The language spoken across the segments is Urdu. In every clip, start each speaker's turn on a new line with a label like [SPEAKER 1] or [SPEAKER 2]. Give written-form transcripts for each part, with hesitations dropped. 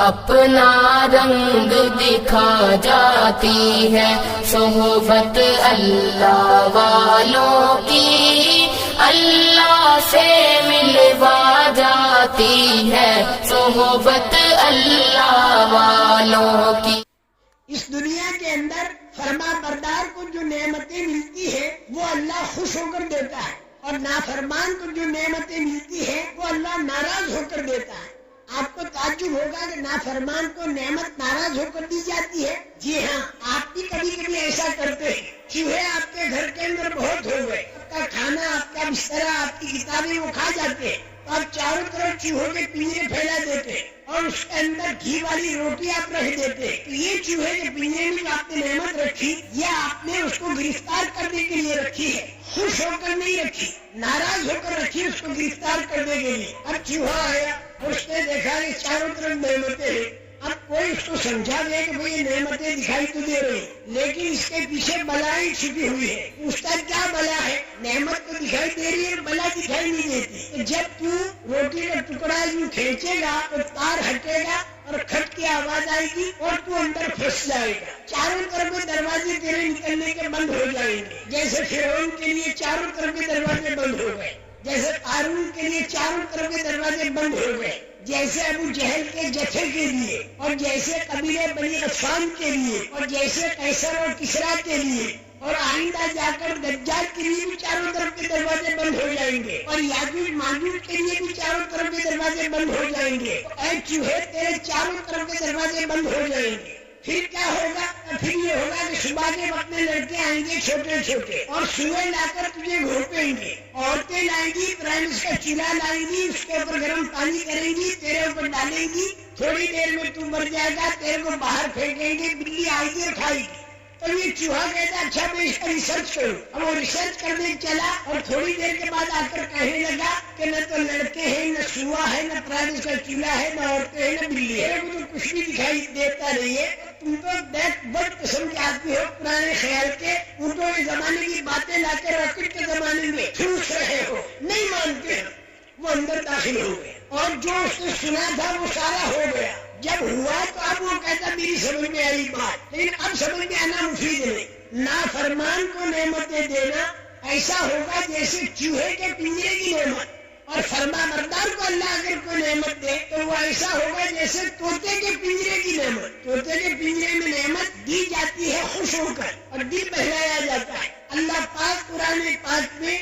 [SPEAKER 1] اپنا رنگ دکھا جاتی ہے صحبت اللہ والوں کی، اللہ سے ملوا جاتی ہے صحبت اللہ والوں کی۔
[SPEAKER 2] اس دنیا کے اندر فرما بردار کو جو نعمتیں ملتی ہے وہ اللہ خوش ہو کر دیتا ہے، اور نافرمان کو جو نعمتیں ملتی ہے وہ اللہ ناراض ہو کر دیتا ہے۔ آپ کو تعجب ہوگا کہ نافرمان کو نعمت ناراض ہو کر دی جاتی ہے۔ جی ہاں، آپ بھی کبھی کبھی ایسا کرتے ہیں۔ چوہے آپ کے گھر کے اندر بہت ہو گئے، آپ کا کھانا، آپ کا بستر، آپ کی کتابیں وہ کھا جاتے ہیں، تو آپ چاروں طرف چوہوں کے پنجرے پھیلا دیتے ہیں اور اس کے اندر گھی والی روٹی آپ رکھ دیتے ہیں۔ تو یہ چوہے کے پنجرے میں جو آپ نے نعمت رکھی، یہ آپ نے اس کو گرفتار کرنے کے لیے رکھی ہے، خوش ہو کر نہیں رکھی، ناراض ہو کر رکھی اس کو گرفتار کرنے کے لیے۔ اب چوہا آیا، اس نے دیکھا کہ چاروں طرف نعمتیں ہیں، اب کوئی اس کو سمجھا دے کہ بھئی یہ نعمتیں دکھائی تو دے رہی، لیکن اس کے پیچھے بلائیں چھپی ہوئی ہے۔ اس کا کیا بلا ہے؟ نعمت تو دکھائی دے رہی ہے، بلا دکھائی نہیں دیتی۔ تو جب تو روٹی کا ٹکڑا یوں کھینچے گا تو تار ہٹے گا اور کھٹ کی آواز آئے گی اور تو اندر پھنس جائے گا، چاروں طرف کے دروازے تیرے نکلنے کے بند ہو جائیں گے۔ جیسے فرعون کے لیے چاروں طرف کے دروازے بند ہو گئے، جیسے قارون کے لیے چاروں طرف کے دروازے بند ہو گئے، جیسے ابو جہل کے جتھے کے لیے، اور جیسے قبیلے بنی غطفان کے لیے، اور جیسے قیصر اور کسریٰ کے لیے، اور آئندہ جا کر دجال کے لیے بھی چاروں طرف کے دروازے بند ہو جائیں گے، اور یاجوج ماجوج کے لیے بھی چاروں طرف کے دروازے بند ہو جائیں گے۔ اے چوہے، تیرے چاروں طرف کے دروازے بند ہو جائیں گے۔ پھر کیا ہوگا؟ پھر یہ ہوگا کہ صبح کے وقت میں لڑکے آئیں گے چھوٹے چھوٹے، اور سوئے لا کر تجھے گھونپیں گے، عورتیں لائیں گی، پرائمس کا چولہا لائیں گی، اس کے اوپر گرم پانی کریں گی، تیرے اوپر ڈالیں گی، تھوڑی دیر میں تو مر جائے گا، تیرے کو باہر پھینکیں گے، بلی آئے گی اور کھائے گی۔ تو یہ چوہا کہتا اچھا میں اس کا ریسرچ کروں۔ اب وہ ریسرچ کرنے چلا اور تھوڑی دیر کے بعد آ کر کہنے لگا کہ نہ تو لڑکے ہیں، نہ سوا ہے، نہ پرائمس کا چولہا ہے، نہ عورتیں ہیں، نہ بلی ہے، وہ تو کچھ بھی دکھائی دیتا نہیں ہے۔ تم تو بیک بڑھ قسم کے آدمی ہو، پرانے خیال کے، اونٹوں کے زمانے کی باتیں لا کے راکٹ کے زمانے میں ٹھوس رہے ہو، نہیں مانتے۔ وہ اندر داخل ہو گئے اور جو اس نے سنا تھا وہ سارا ہو گیا۔ جب ہوا تو اب وہ کہتا میری سمجھ میں آئی بات، لیکن اب سمجھ میں آنا مفید نہیں۔ نافرمان کو نعمتیں دینا ایسا ہوگا جیسے چوہے کے پنجرے کی نعمت، اور فرما بردار کو اللہ اگر کوئی نعمت دے تو وہ ایسا ہوگا جیسے طوطے کے پنجرے کی نعمت۔ طوطے کے پنجرے میں نعمت دی جاتی ہے خوش ہو کر، اور دل بہلایا جاتا ہے۔ اللہ پاک قرآن پاک میں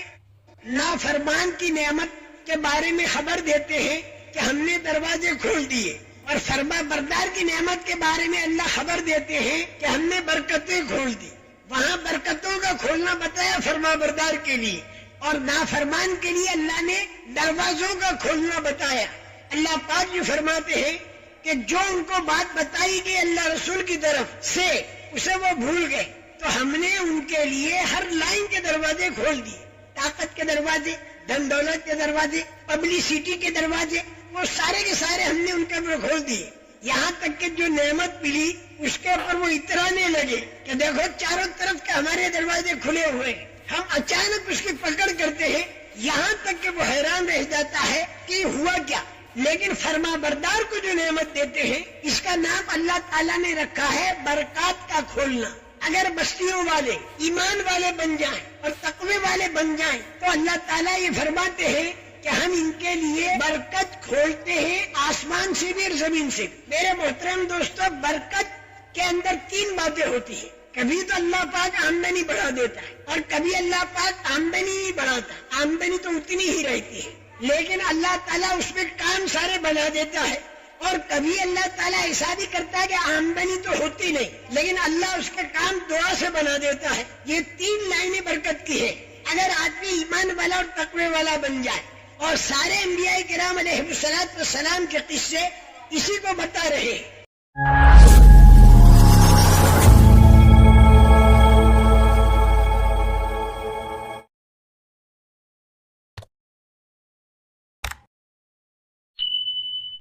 [SPEAKER 2] نافرمان کی نعمت کے بارے میں خبر دیتے ہیں کہ ہم نے دروازے کھول دیے، اور فرما بردار کی نعمت کے بارے میں اللہ خبر دیتے ہیں کہ ہم نے برکتیں کھول دی۔ وہاں برکتوں کا کھولنا بتایا فرما بردار کے لیے، اور نافرمان کے لیے اللہ نے دروازوں کا کھولنا بتایا۔ اللہ پاک جو فرماتے ہیں کہ جو ان کو بات بتائی گئی اللہ رسول کی طرف سے اسے وہ بھول گئے، تو ہم نے ان کے لیے ہر لائن کے دروازے کھول دیے، طاقت کے دروازے، دھن دولت کے دروازے، پبلسٹی کے دروازے، وہ سارے کے سارے ہم نے ان کے اوپر کھول دیے۔ یہاں تک کہ جو نعمت ملی اس کے اوپر وہ اترانے لگے کہ دیکھو چاروں طرف کے ہمارے دروازے کھلے ہوئے ہیں۔ ہم اچانک اس کی پکڑ کرتے ہیں، یہاں تک کہ وہ حیران رہ جاتا ہے کہ ہوا کیا۔ لیکن فرما بردار کو جو نعمت دیتے ہیں اس کا نام اللہ تعالیٰ نے رکھا ہے برکات کا کھولنا۔ اگر بستیوں والے ایمان والے بن جائیں اور تقوی والے بن جائیں تو اللہ تعالیٰ یہ فرماتے ہیں کہ ہم ان کے لیے برکت کھولتے ہیں، آسمان سے بھی اور زمین سے بھی۔ میرے محترم دوستو، برکت کے اندر تین باتیں ہوتی ہیں۔ کبھی تو اللہ پاک آمدنی بڑھا دیتا ہے، اور کبھی اللہ پاک آمدنی نہیں بڑھاتا، آمدنی تو اتنی ہی رہتی ہے، لیکن اللہ تعالیٰ اس میں کام سارے بنا دیتا ہے۔ اور کبھی اللہ تعالیٰ ایسا بھی کرتا ہے کہ آمدنی تو ہوتی نہیں لیکن اللہ اس کا کام دعا سے بنا دیتا ہے۔ یہ تین لائنیں برکت کی ہے۔ اگر آدمی ایمان والا اور تقوی والا بن جائے، اور سارے انبیاء کرام علیہ الصلوۃ والسلام کے قصے اسی کو بتا رہے ہیں